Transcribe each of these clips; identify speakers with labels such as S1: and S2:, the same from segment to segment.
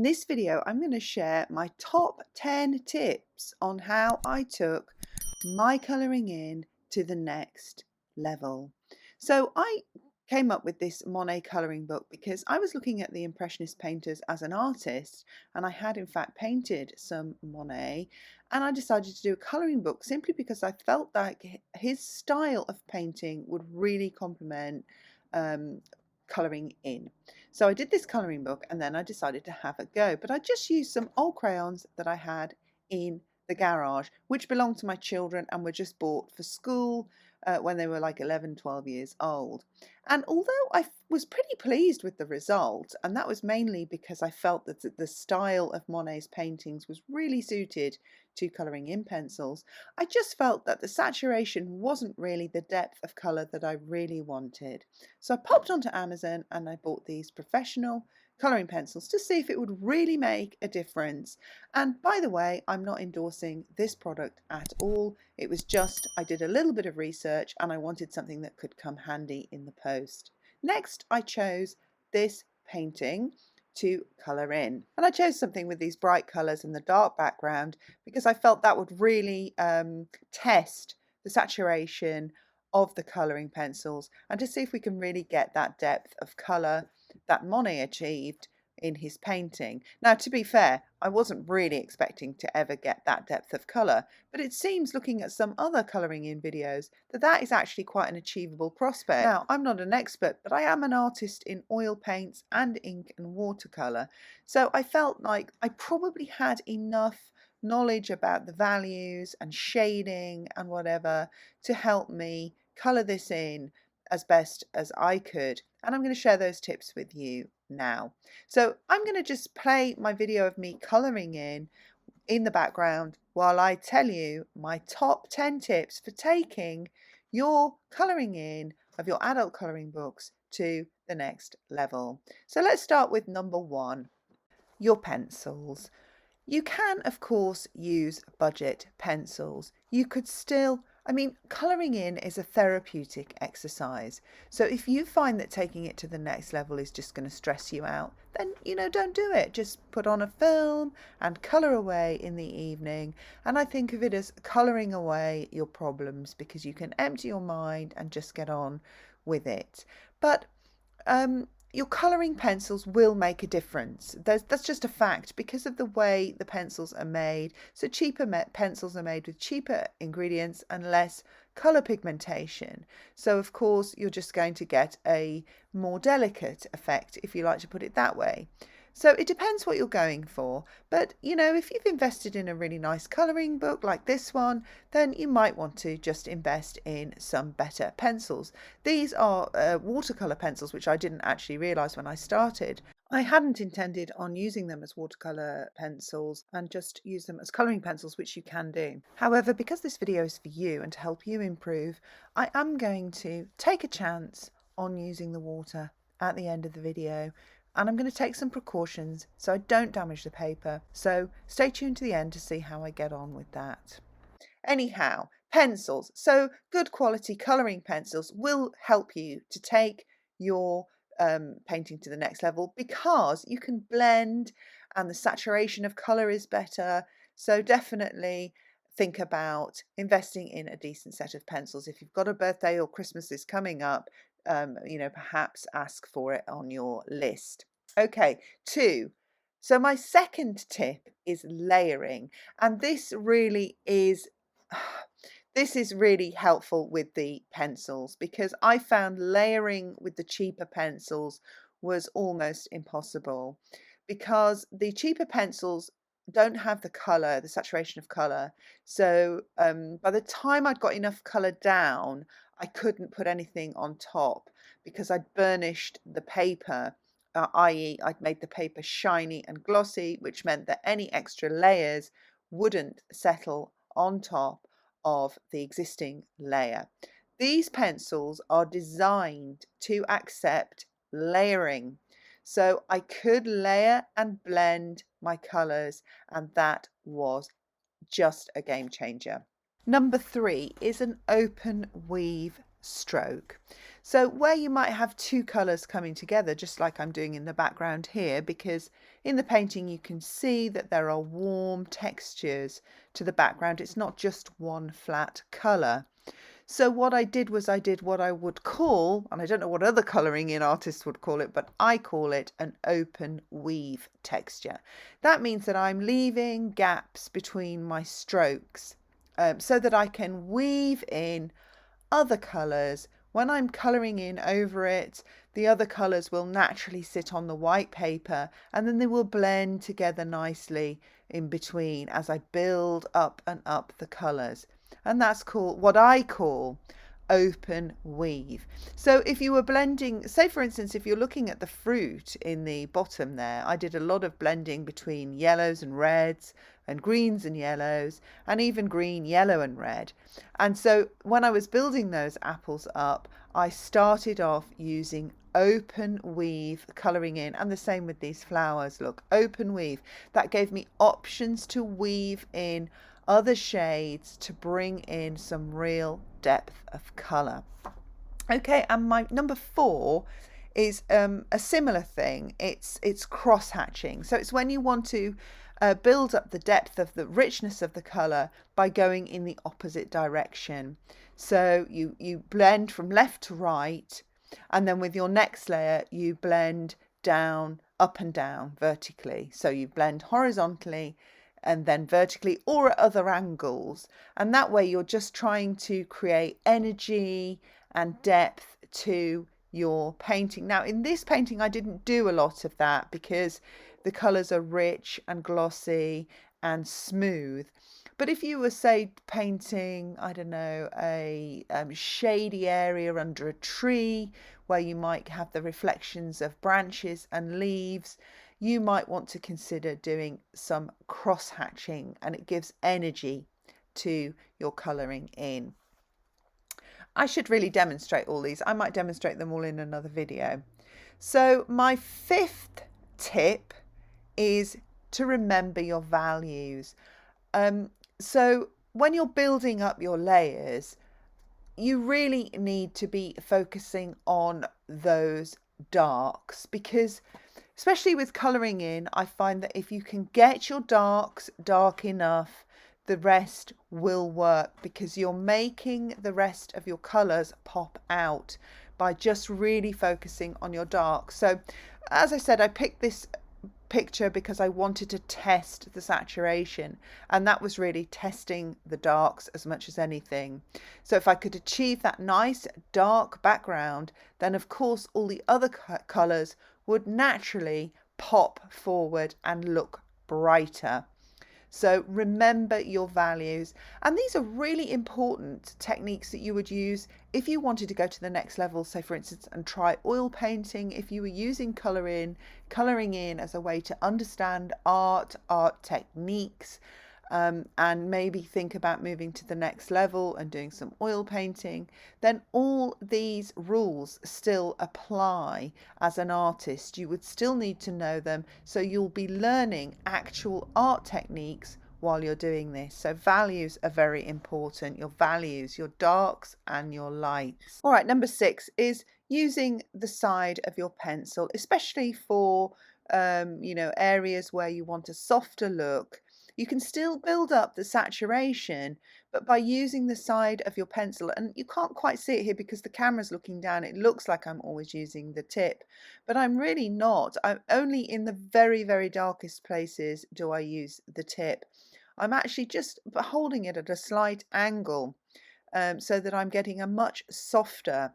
S1: In this video, I'm going to share my top 10 tips on how I took my colouring in to the next level. So I came up with this Monet colouring book because I was looking at the Impressionist painters as an artist, and I had in fact painted some Monet, and I decided to do a colouring book simply because I felt like his style of painting would really complement colouring in. So I did this colouring book and then I decided to have a go, but I just used some old crayons that I had in the garage, which belonged to my children and were just bought for school when they were like 11, 12 years old. And although I was pretty pleased with the result, and that was mainly because I felt that the style of Monet's paintings was really suited to colouring in pencils, I just felt that the saturation wasn't really the depth of colour that I really wanted. So I popped onto Amazon and I bought these professional colouring pencils to see if it would really make a difference. And by the way, I'm not endorsing this product at all. It was just I did a little bit of research and I wanted something that could come handy in the post. Next, I chose this painting to colour in, and I chose something with these bright colours and the dark background because I felt that would really test the saturation of the colouring pencils and to see if we can really get that depth of colour that Monet achieved in his painting. Now, to be fair, I wasn't really expecting to ever get that depth of colour, but it seems, looking at some other colouring in videos, that that is actually quite an achievable prospect. Now, I'm not an expert, but I am an artist in oil paints and ink and watercolour, so I felt like I probably had enough knowledge about the values and shading and whatever to help me colour this in as best as I could, and I'm going to share those tips with you now. So I'm going to just play my video of me colouring in the background while I tell you my top 10 tips for taking your colouring in of your adult colouring books to the next level. So let's start with number 1, your pencils. You can, of course, use budget pencils. You could still, colouring in is a therapeutic exercise. So if you find that taking it to the next level is just going to stress you out, then, don't do it. Just put on a film and colour away in the evening. And I think of it as colouring away your problems because you can empty your mind and just get on with it. But your colouring pencils will make a difference. That's just a fact because of the way the pencils are made. So cheaper pencils are made with cheaper ingredients and less colour pigmentation. So of course you're just going to get a more delicate effect, if you like to put it that way. So it depends what you're going for, but if you've invested in a really nice colouring book like this one, then you might want to just invest in some better pencils. These are watercolour pencils, which I didn't actually realise when I started. I hadn't intended on using them as watercolour pencils and just use them as colouring pencils, which you can do. However, because this video is for you and to help you improve, I am going to take a chance on using the water at the end of the video. And I'm going to take some precautions so I don't damage the paper. So stay tuned to the end to see how I get on with that. Anyhow, pencils. So good quality colouring pencils will help you to take your painting to the next level because you can blend and the saturation of colour is better. So definitely think about investing in a decent set of pencils. If you've got a birthday or Christmas is coming up, perhaps ask for it on your list. Okay, 2. So my second tip is layering, and this is really helpful with the pencils because I found layering with the cheaper pencils was almost impossible because the cheaper pencils don't have the colour, the saturation of colour. So by the time I'd got enough colour down, I couldn't put anything on top because I'd burnished the paper, i.e. I'd made the paper shiny and glossy, which meant that any extra layers wouldn't settle on top of the existing layer. These pencils are designed to accept layering. So I could layer and blend my colours, and that was just a game changer. Number 3 is an open weave stroke. So where you might have two colours coming together, just like I'm doing in the background here, because in the painting you can see that there are warm textures to the background. It's not just one flat colour. So what I did was I did what I would call, and I don't know what other colouring in artists would call it, but I call it an open weave texture. That means that I'm leaving gaps between my strokes so that I can weave in other colours. When I'm colouring in over it, the other colours will naturally sit on the white paper and then they will blend together nicely in between as I build up and up the colours. And that's called what I call open weave. So if you were blending, say for instance, if you're looking at the fruit in the bottom there, I did a lot of blending between yellows and reds and greens and yellows and even green, yellow and red. And so when I was building those apples up, I started off using open weave colouring in, and the same with these flowers. Look, open weave. That gave me options to weave in other shades to bring in some real depth of colour. Okay, and my number 4 is a similar thing. It's cross-hatching. So it's when you want to build up the depth of the richness of the colour by going in the opposite direction. So you blend from left to right, and then with your next layer you blend down, up and down vertically. So you blend horizontally and then vertically or at other angles, and that way you're just trying to create energy and depth to your painting. Now in this painting I didn't do a lot of that because the colours are rich and glossy and smooth. But if you were, say, painting, I don't know, a shady area under a tree where you might have the reflections of branches and leaves, you might want to consider doing some cross-hatching, and it gives energy to your colouring in. I should really demonstrate all these. I might demonstrate them all in another video. So my 5th tip is to remember your values. So when you're building up your layers, you really need to be focusing on those darks, because especially with colouring in, I find that if you can get your darks dark enough, the rest will work, because you're making the rest of your colours pop out by just really focusing on your darks. So as I said, I picked this picture because I wanted to test the saturation, and that was really testing the darks as much as anything. So if I could achieve that nice dark background, then of course all the other colours would naturally pop forward and look brighter. So remember your values, and these are really important techniques that you would use if you wanted to go to the next level, say for instance, and try oil painting. If you were using colouring in as a way to understand art techniques, and maybe think about moving to the next level and doing some oil painting, then all these rules still apply as an artist. You would still need to know them, so you'll be learning actual art techniques while you're doing this. So values are very important. Your values, your darks and your lights. All right, number 6 is using the side of your pencil, especially for areas where you want a softer look. You can still build up the saturation, but by using the side of your pencil, and you can't quite see it here because the camera's looking down, it looks like I'm always using the tip, but I'm really not. I'm only in the very, very darkest places do I use the tip. I'm actually just holding it at a slight angle so that I'm getting a much softer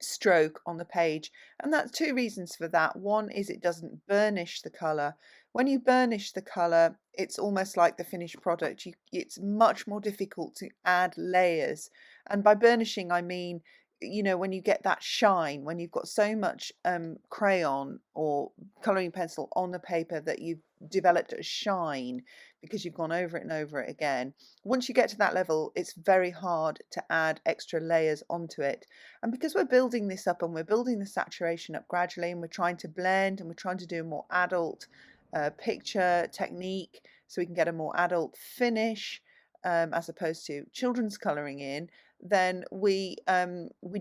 S1: stroke on the page, and that's 2 reasons for that. One is it doesn't burnish the colour. When you burnish the colour, it's almost like the finished product. It's much more difficult to add layers, and by burnishing I mean, when you get that shine, when you've got so much crayon or colouring pencil on the paper that you've developed a shine because you've gone over it and over it again. Once you get to that level, it's very hard to add extra layers onto it. And because we're building this up and we're building the saturation up gradually, and we're trying to blend and we're trying to do a more adult picture technique so we can get a more adult finish as opposed to children's colouring in, then we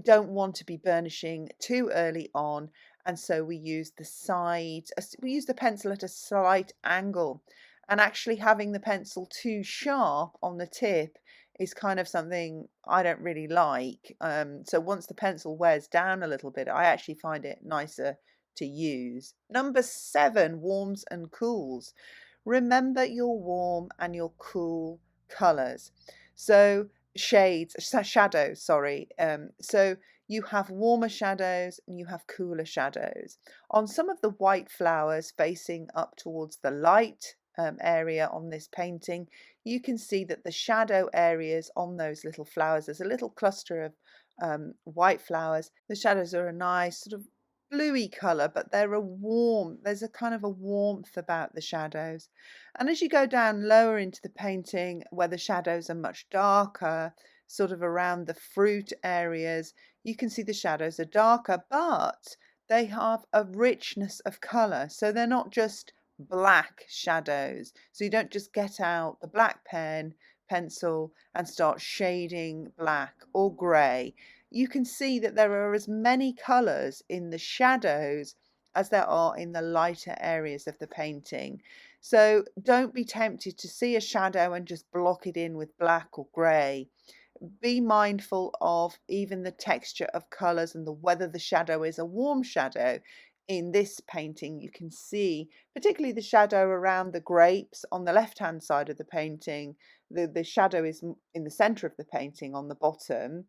S1: don't want to be burnishing too early on, and so we use the sides, we use the pencil at a slight angle, and actually having the pencil too sharp on the tip is kind of something I don't really like. So once the pencil wears down a little bit, I actually find it nicer to use. Number 7, warms and cools. Remember your warm and your cool colours. So shadows, sorry. So you have warmer shadows and you have cooler shadows. On some of the white flowers facing up towards the light area on this painting, you can see that the shadow areas on those little flowers, there's a little cluster of white flowers. The shadows are a nice sort of bluey colour, but there's a kind of a warmth about the shadows. And as you go down lower into the painting, where the shadows are much darker, sort of around the fruit areas, you can see the shadows are darker, but they have a richness of colour. So they're not just black shadows. So you don't just get out the black pencil and start shading black or grey. You can see that there are as many colours in the shadows as there are in the lighter areas of the painting. So don't be tempted to see a shadow and just block it in with black or grey. Be mindful of even the texture of colours and whether the shadow is a warm shadow. In this painting, you can see particularly the shadow around the grapes on the left hand side of the painting. The shadow is in the centre of the painting on the bottom.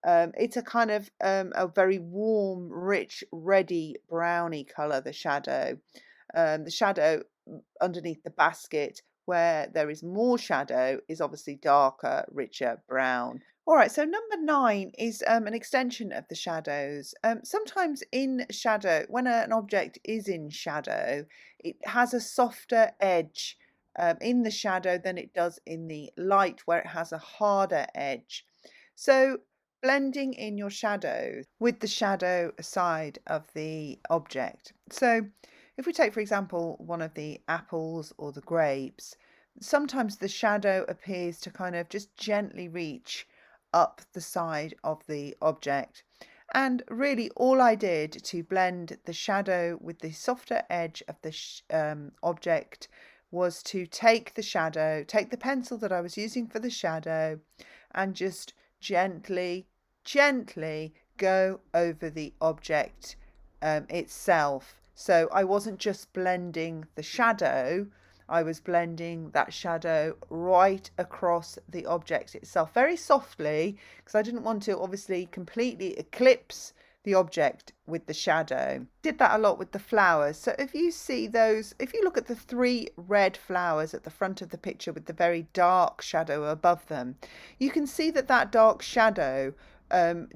S1: It's a kind of a very warm, rich, reddy, browny colour, the shadow. The shadow underneath the basket, where there is more shadow, is obviously darker, richer brown. All right, so number 9 is an extension of the shadows. Sometimes in shadow, when an object is in shadow, it has a softer edge in the shadow than it does in the light, where it has a harder edge. So blending in your shadows with the shadow side of the object. So if we take, for example, one of the apples or the grapes, sometimes the shadow appears to kind of just gently reach up the side of the object. And really all I did to blend the shadow with the softer edge of the object was to take the pencil that I was using for the shadow, and just gently go over the object itself. So I wasn't just blending the shadow, I was blending that shadow right across the object itself, very softly, because I didn't want to obviously completely eclipse the object with the shadow. Did that a lot with the flowers. So if you see those, if you look at the 3 red flowers at the front of the picture with the very dark shadow above them, you can see that that dark shadow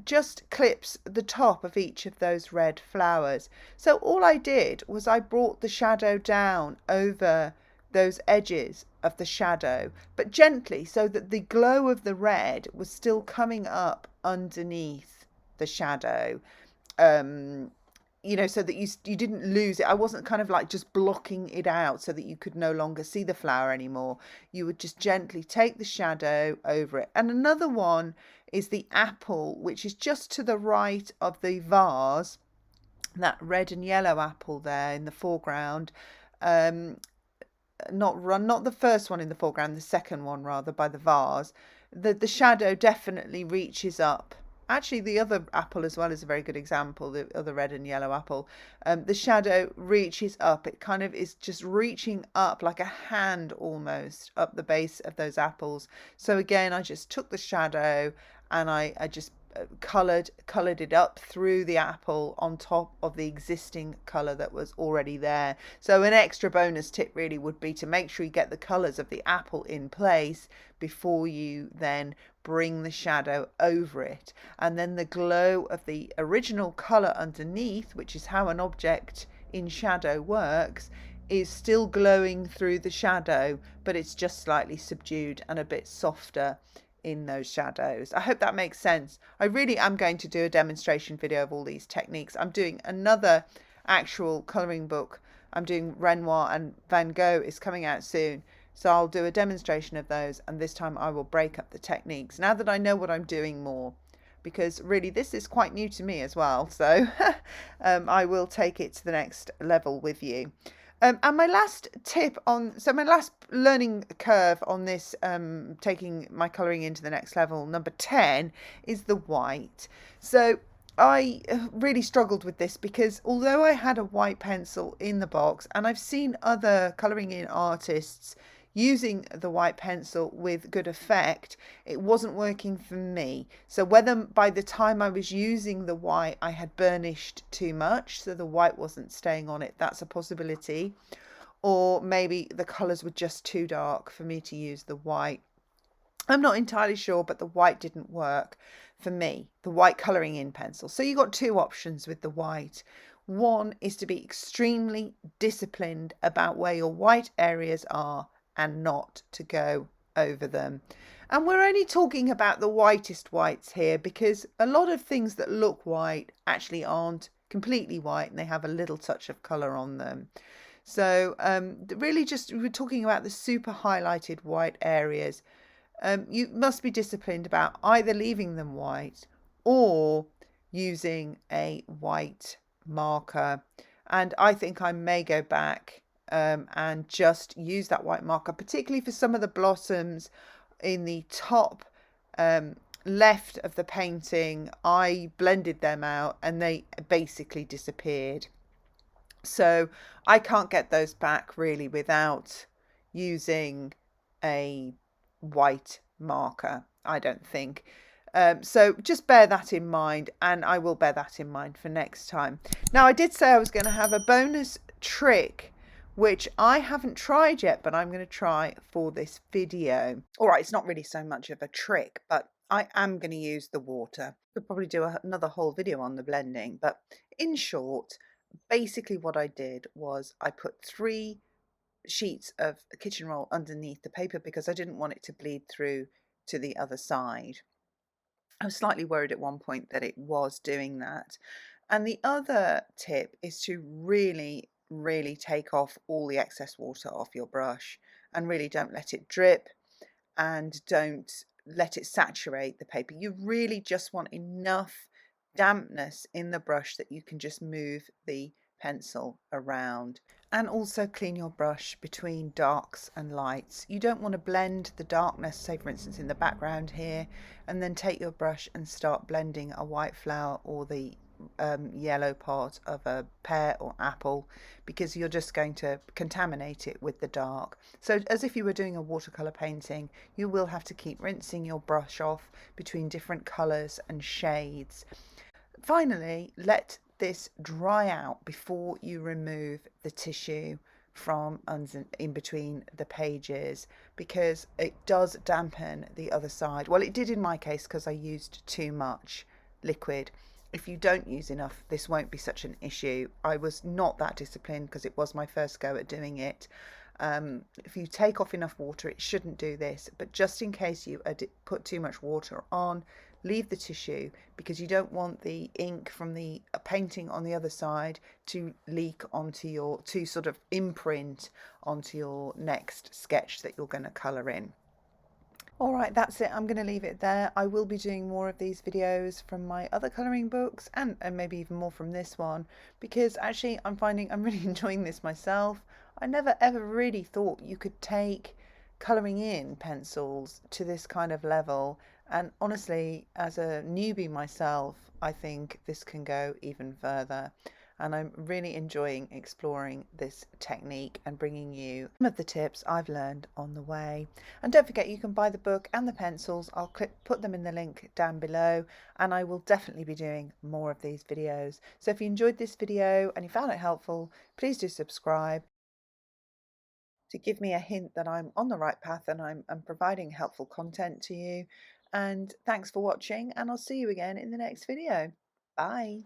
S1: just clips the top of each of those red flowers. So all I did was I brought the shadow down over those edges of the shadow, but gently, so that the glow of the red was still coming up underneath the shadow. So that you didn't lose it. I wasn't kind of like just blocking it out so that you could no longer see the flower anymore. You would just gently take the shadow over it. And another one is the apple, which is just to the right of the vase, that red and yellow apple there in the foreground. Not the first one in the foreground, the second one rather, by the vase. The shadow definitely reaches up. Actually, the other apple as well is a very good example, the other red and yellow apple. The shadow reaches up. It kind of is just reaching up like a hand almost up the base of those apples. So again, I just took the shadow and I just coloured it up through the apple on top of the existing colour that was already there. So an extra bonus tip really would be to make sure you get the colours of the apple in place before you then bring the shadow over it. And then the glow of the original colour underneath, which is how an object in shadow works, is still glowing through the shadow, but it's just slightly subdued and a bit softer in those shadows. I hope that makes sense. I really am going to do a demonstration video of all these techniques. I'm doing another actual colouring book. I'm doing Renoir and Van Gogh is coming out soon. So I'll do a demonstration of those, and this time I will break up the techniques now that I know what I'm doing more. because really this is quite new to me as well. So I will take it to the next level with you. And my last tip on, so my last learning curve on this, taking my colouring into the next level, number 10, is the white. So I really struggled with this because although I had a white pencil in the box, and I've seen other colouring in artists using the white pencil with good effect, it wasn't working for me. So whether by the time I was using the white I had burnished too much, so the white wasn't staying on it, that's a possibility, or maybe the colours were just too dark for me to use the white. I'm not entirely sure, but the white didn't work for me, the white colouring in pencil. So you've got two options with the white. One is to be extremely disciplined about where your white areas are and not to go over them. And we're only talking about the whitest whites here, because a lot of things that look white actually aren't completely white and they have a little touch of colour on them. So really just we're talking about the super highlighted white areas. You must be disciplined about either leaving them white or using a white marker. And I think I may go back and just use that white marker, particularly for some of the blossoms in the top left of the painting. I blended them out and they basically disappeared. So I can't get those back really without using a white marker, I don't think. So just bear that in mind, and I will bear that in mind for next time. Now, I did say I was going to have a bonus trick, which I haven't tried yet, but I'm going to try for this video. All right, it's not really so much of a trick, but I am going to use the water. Could probably do another whole video on the blending, but in short, basically what I did was I put 3 sheets of kitchen roll underneath the paper because I didn't want it to bleed through to the other side. I was slightly worried at one point that it was doing that. And the other tip is to really, really take off all the excess water off your brush, and really don't let it drip and don't let it saturate the paper. You really just want enough dampness in the brush that you can just move the pencil around. And also clean your brush between darks and lights. You don't want to blend the darkness, say for instance in the background here, and then take your brush and start blending a white flower or the yellow part of a pear or apple, because you're just going to contaminate it with the dark. So as if you were doing a watercolor painting, you will have to keep rinsing your brush off between different colors and shades. Finally, let this dry out before you remove the tissue from in between the pages, because it does dampen the other side. Well, it did in my case because I used too much liquid. If you don't use enough, this won't be such an issue. I was not that disciplined because it was my first go at doing it. If you take off enough water, it shouldn't do this, but just in case you put too much water on, leave the tissue, because you don't want the ink from the painting on the other side to leak onto your, to sort of imprint onto your next sketch that you're going to colour in. All right, that's it. I'm going to leave it there. I will be doing more of these videos from my other colouring books, and maybe even more from this one, because actually I'm finding I'm really enjoying this myself. I never ever really thought you could take colouring in pencils to this kind of level, and honestly, as a newbie myself, I think this can go even further. And I'm really enjoying exploring this technique and bringing you some of the tips I've learned on the way. And don't forget, you can buy the book and the pencils. I'll put them in the link down below, and I will definitely be doing more of these videos. So if you enjoyed this video and you found it helpful, please do subscribe to give me a hint that I'm on the right path and I'm providing helpful content to you. And thanks for watching, and I'll see you again in the next video. Bye.